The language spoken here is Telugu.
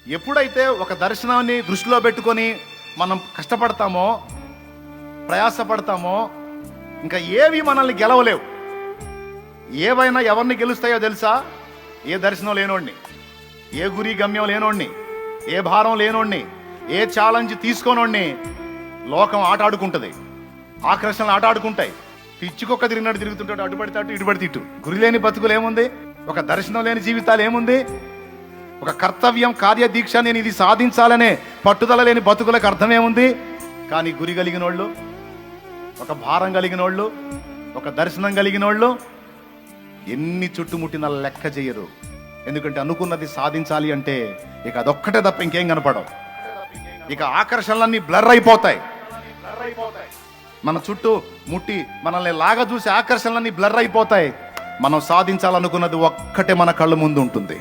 ఎప్పుడైతే ఒక దర్శనాన్ని దృష్టిలో పెట్టుకొని మనం కష్టపడతామో, ప్రయాసపడతామో, ఇంకా ఏవి మనల్ని గెలవలేవు. ఏవైనా ఎవరిని గెలుస్తాయో తెలుసా? ఏ దర్శనం లేనోడిని, ఏ గురి గమ్యం లేనోడిని, ఏ భారం లేనోడిని, ఏ ఛాలెంజ్ తీసుకోనోడిని లోకం ఆటాడుకుంటుంది. ఆకర్షణలు ఆటాడుకుంటాయి. పిచ్చుకొక్క తిరిగినట్టు తిరుగుతుంటాడు, అటు పడితే అటు, ఇటు పడితే ఇటు. గురి లేని బతుకులు ఏముంది? ఒక దర్శనం లేని జీవితాలు ఏముంది? ఒక కర్తవ్యం, కార్యదీక్ష, నేను ఇది సాధించాలనే పట్టుదల లేని బతుకులకు అర్థమేముంది? కానీ గురి కలిగిన వాళ్ళు, ఒక భారం కలిగిన వాళ్ళు, ఒక దర్శనం కలిగిన వాళ్ళు ఎన్ని చుట్టుముట్టిన లెక్క చేయరు. ఎందుకంటే అనుకున్నది సాధించాలి అంటే ఇక అదొక్కటే తప్ప ఇంకేం కనపడవు. ఇక ఆకర్షణలన్నీ బ్లర్ అయిపోతాయి. మన చుట్టూ ముట్టి మనల్ని లాగా చూసే ఆకర్షణలన్నీ బ్లర్ అయిపోతాయి. మనం సాధించాలనుకున్నది ఒక్కటే మన కళ్ళ ముందు ఉంటుంది.